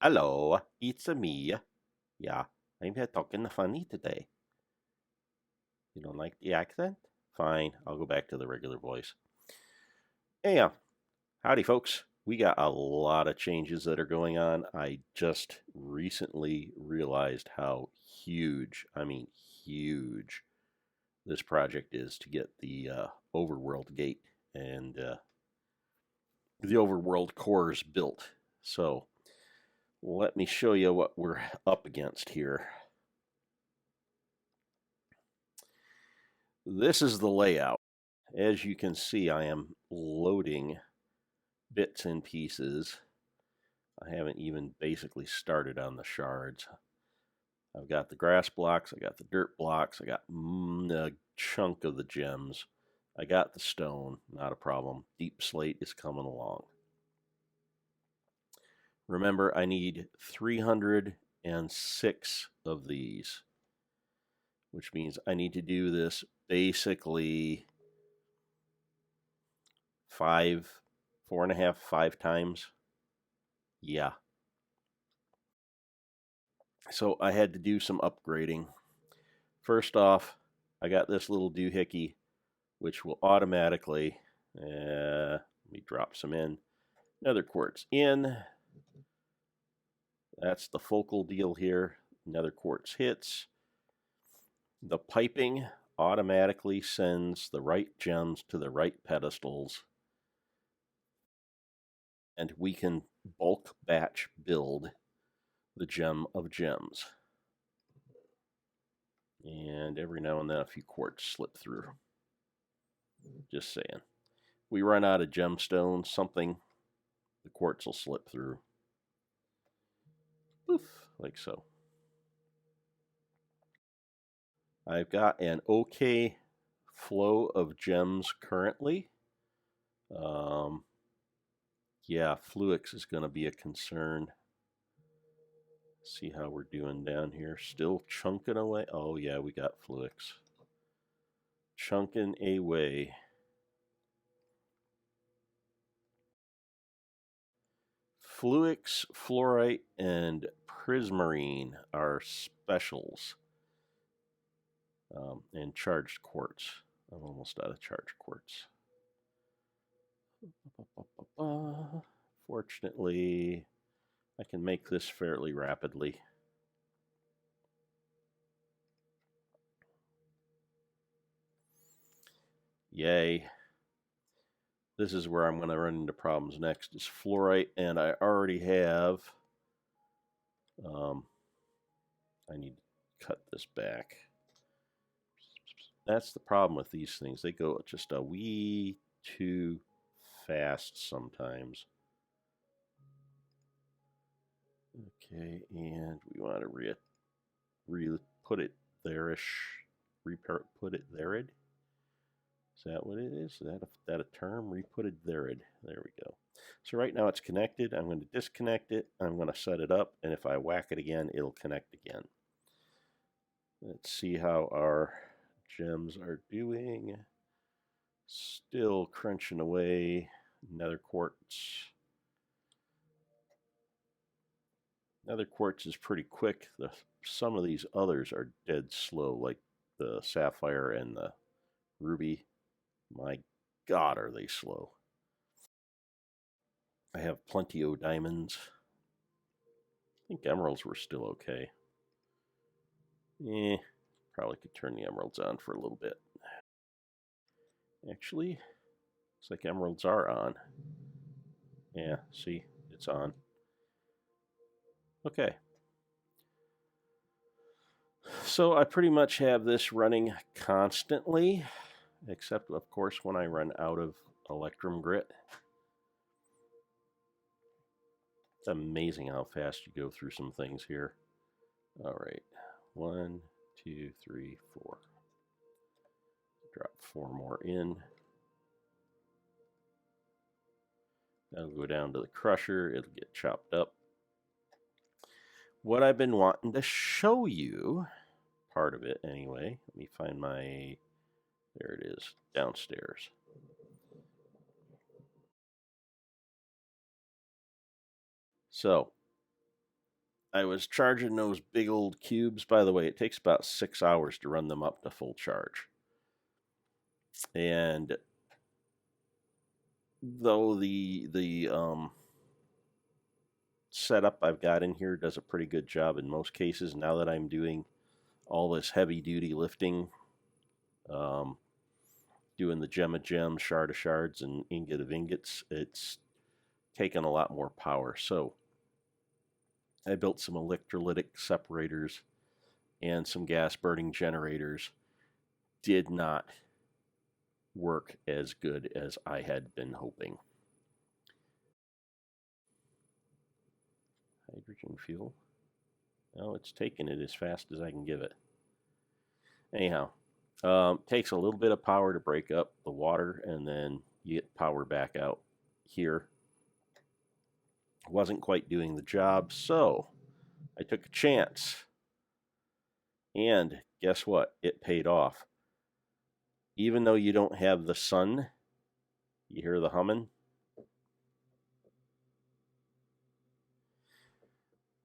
Hello, it's me. Yeah, I'm here talking funny today. You don't like the accent? Fine, I'll go back to the regular voice. Anyhow, howdy folks. We got a lot of changes that are going on. I just recently realized how huge, I mean huge, this project is to get the overworld gate and the overworld cores built. So let me show you what we're up against here. This is the layout. As you can see, I am loading bits and pieces. I haven't even basically started on the shards. I've got the grass blocks, I got the dirt blocks, I got a chunk of the gems. I got the stone, not a problem. Deep slate is coming along. Remember, I need 306 of these, which means I need to do this basically 4.5, 5 times. Yeah. So I had to do some upgrading. First off, I got this little doohickey, which will automatically, let me drop some in, nether quartz in. That's the focal deal here. Nether quartz hits. The piping automatically sends the right gems to the right pedestals. And we can bulk batch build the gem of gems. And every now and then a few quartz slip through. Just saying. We run out of gemstones, something, the quartz will slip through. Poof, like so. I've got an okay flow of gems currently. Yeah, Fluix is going to be a concern. See how we're doing down here. Still chunking away. Oh yeah, we got Fluix. Chunking away. Fluix, fluorite, and prismarine are specials. And charged quartz. I'm almost out of charged quartz. Fortunately, I can make this fairly rapidly. Yay. This is where I'm going to run into problems next, is fluorite, and I already have, I need to cut this back. That's the problem with these things. They go just a wee too fast sometimes. Okay, and we want to put it there-ish, put it there-id. Is that what it is? Is that a term? Re-put it there-id. There we go. So right now it's connected. I'm going to disconnect it. I'm going to set it up, and if I whack it again, it'll connect again. Let's see how our gems are doing. Still crunching away. Nether quartz. Nether quartz is pretty quick. Some of these others are dead slow, like the sapphire and the ruby. My God, are they slow. I have plenty of diamonds. I think emeralds were still okay. Probably could turn the emeralds on for a little bit. Actually, looks like emeralds are on. Yeah, see, it's on. Okay. So I pretty much have this running constantly, except of course when I run out of electrum grit. It's amazing how fast you go through some things here. All right, 1, 2, 3, 4. Drop 4 more in. That'll go down to the crusher. It'll get chopped up. What I've been wanting to show you, part of it anyway. Let me find my, there it is, downstairs. So, I was charging those big old cubes. By the way, it takes about 6 hours to run them up to full charge. And though the setup I've got in here does a pretty good job in most cases, now that I'm doing all this heavy duty lifting, doing the gem of gems, shard of shards, and ingot of ingots, it's taken a lot more power. So I built some electrolytic separators and some gas burning generators. Did not work as good as I had been hoping. Hydrogen fuel. No, it's taking it as fast as I can give it. Anyhow, takes a little bit of power to break up the water, and then you get power back out here. Wasn't quite doing the job, so I took a chance. And guess what? It paid off. Even though you don't have the sun, you hear the humming?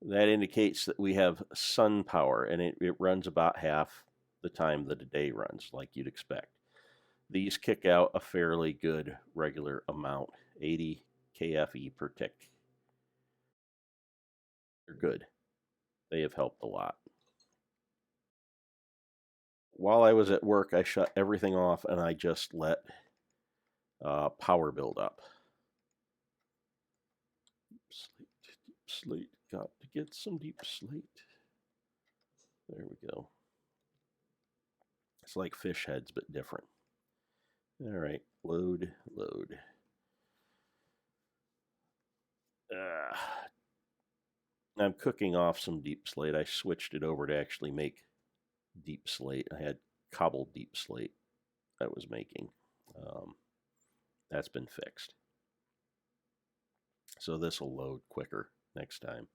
That indicates that we have sun power, and it runs about half the time that a day runs, like you'd expect. These kick out a fairly good regular amount, 80 kFE per tick. They're good. They have helped a lot. While I was at work, I shut everything off and I just let power build up. Deep slate. Got to get some deep slate. There we go. It's like fish heads, but different. All right, load. I'm cooking off some deep slate. I switched it over to actually make deep slate. I had cobbled deep slate I was making. That's been fixed. So this will load quicker next time.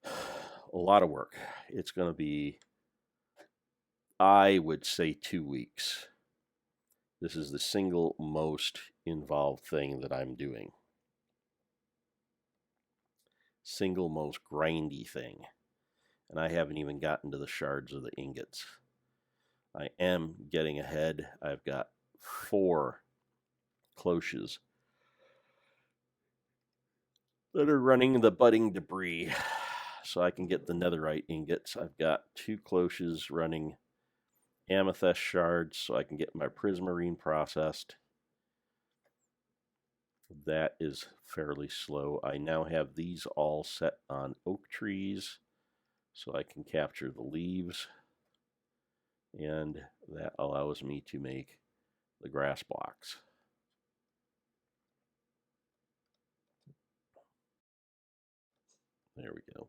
A lot of work. It's going to be, I would say, 2 weeks. This is the single most involved thing that I'm doing. Single most grindy thing. And I haven't even gotten to the shards of the ingots. I am getting ahead. I've got 4 cloches that are running the budding debris so I can get the netherite ingots. I've got 2 cloches running amethyst shards so I can get my prismarine processed. That is fairly slow. I now have these all set on oak trees so I can capture the leaves, and that allows me to make the grass blocks. There we go.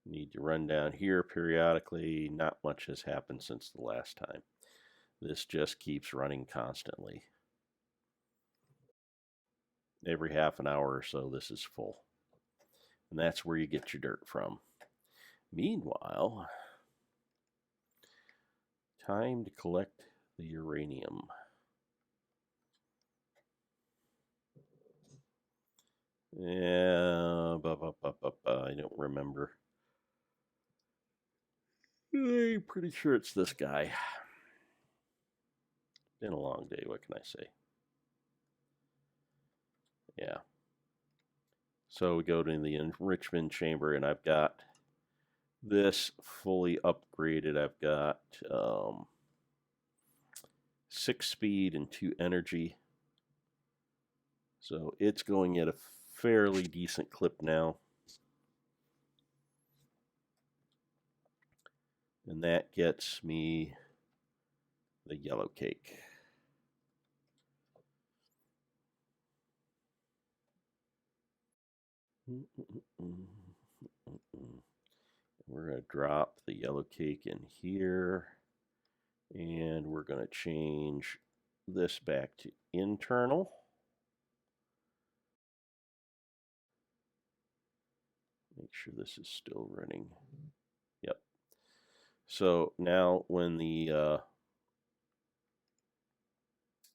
Need to run down here periodically. Not much has happened since the last time. This just keeps running constantly. Every half an hour or so, this is full. And that's where you get your dirt from. Meanwhile, time to collect the uranium. Yeah, I don't remember. I'm pretty sure it's this guy. Been a long day, what can I say? Yeah. So we go to the enrichment chamber, and I've got this fully upgraded. I've got 6 speed and 2 energy. So it's going at a fairly decent clip now. And that gets me the yellow cake. We're going to drop the yellow cake in here. And we're going to change this back to internal. Make sure this is still running. Yep. So now when the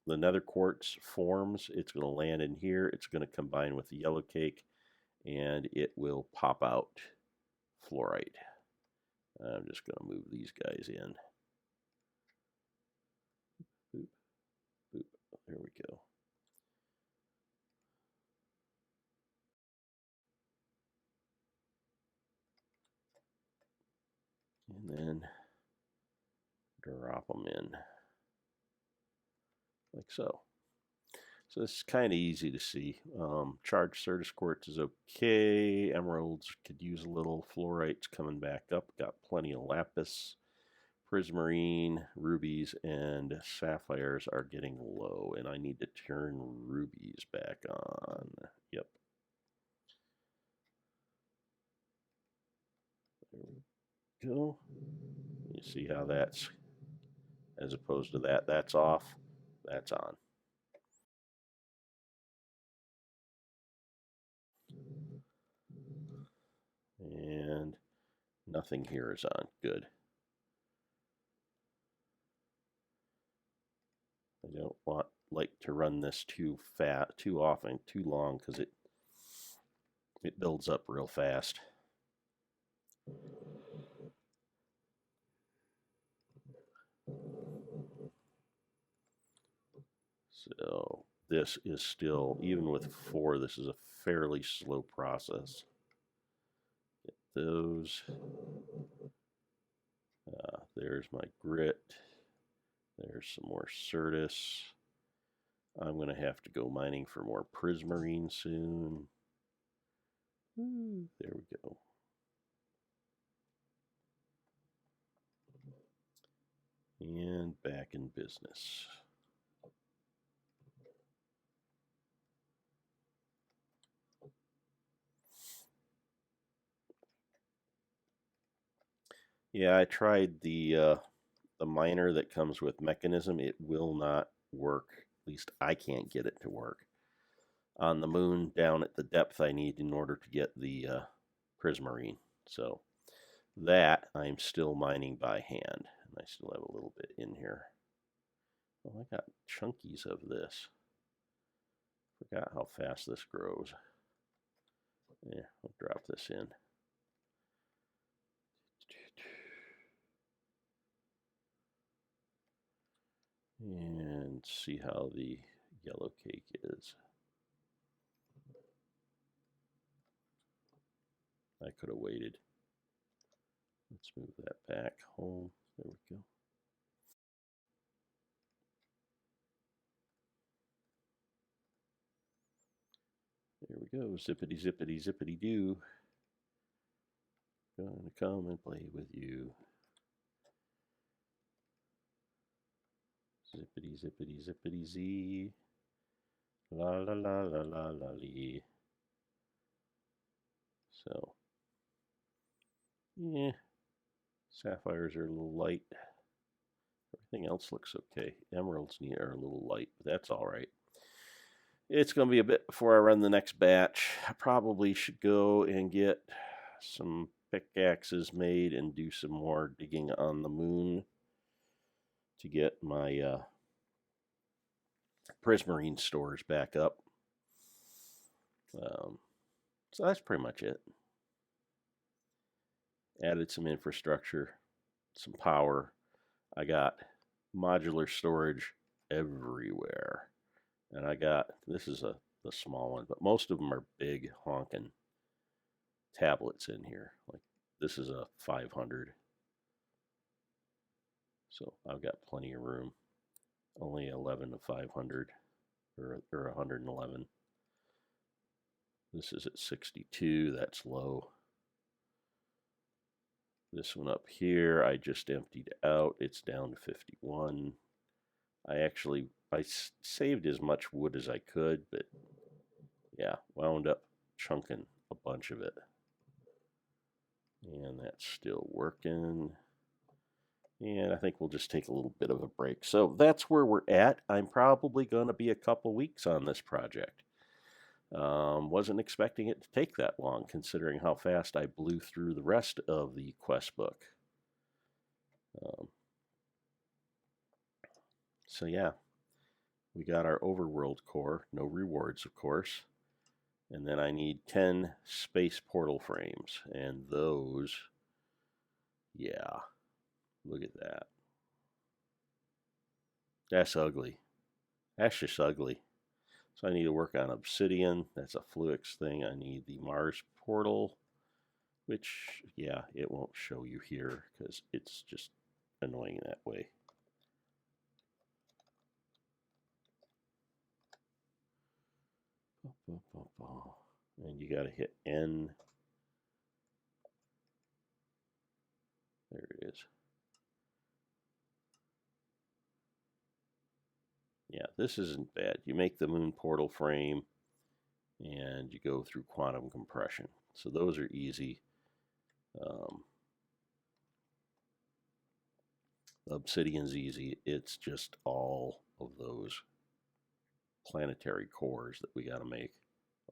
nether quartz forms, it's going to land in here. It's going to combine with the yellow cake, and it will pop out fluorite. I'm just going to move these guys in. Boop, boop. There we go. And then drop them in like so. So this is kind of easy to see. Charged Certus quartz is okay. Emeralds could use a little. Fluorite's coming back up. Got plenty of lapis. Prismarine, rubies, and sapphires are getting low, and I need to turn rubies back on. Yep. There we go. You see how that's, as opposed to that, that's off, that's on. And nothing here is on. Good. I don't like to run this too often, too long, because it builds up real fast. So this is still, even with 4, this is a fairly slow process. Get those. There's my grit. There's some more Certus. I'm going to have to go mining for more Prismarine soon. There we go. And back in business. Yeah, I tried the miner that comes with Mekanism. It will not work. At least I can't get it to work on the moon down at the depth I need in order to get the Prismarine. So that I'm still mining by hand, and I still have a little bit in here. Well, I got chunkies of this. Forgot how fast this grows. Yeah, I'll drop this in. And see how the yellow cake is. I could have waited. Let's move that back home. There we go. There we go. Zippity, zippity, zippity doo. Gonna come and play with you. Zippity, zippity, zippity, z. La la la la la la lee. So, yeah. Sapphires are a little light. Everything else looks okay. Emeralds are a little light, but that's all right. It's going to be a bit before I run the next batch. I probably should go and get some pickaxes made and do some more digging on the moon to get my Prismarine stores back up. So that's pretty much it. Added some infrastructure, some power. I got modular storage everywhere. And I got, this is the small one, but most of them are big honking tablets in here. Like this is a 500. So I've got plenty of room. Only 11 to 500 or 111. This is at 62, that's low. This one up here, I just emptied out. It's down to 51. I saved as much wood as I could, but yeah, wound up chunking a bunch of it. And that's still working. And I think we'll just take a little bit of a break. So that's where we're at. I'm probably going to be a couple weeks on this project. Wasn't expecting it to take that long, considering how fast I blew through the rest of the quest book. So yeah, we got our overworld core. No rewards, of course. And then I need 10 space portal frames. And those, yeah, look at that. That's ugly. That's just ugly. So I need to work on obsidian. That's a Fluix thing. I need the Mars portal, which, yeah, it won't show you here because it's just annoying that way. And you got to hit N. There it is. Yeah, this isn't bad. You make the moon portal frame and you go through quantum compression. So those are easy. Obsidian's easy. It's just all of those planetary cores that we got to make.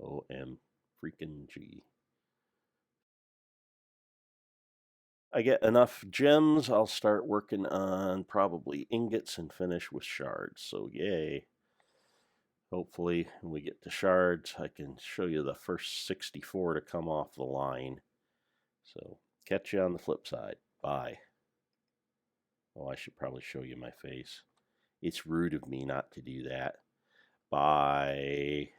OM freaking G. I get enough gems, I'll start working on probably ingots and finish with shards. So yay. Hopefully when we get to shards, I can show you the first 64 to come off the line. So catch you on the flip side. Bye. Oh, I should probably show you my face. It's rude of me not to do that. Bye.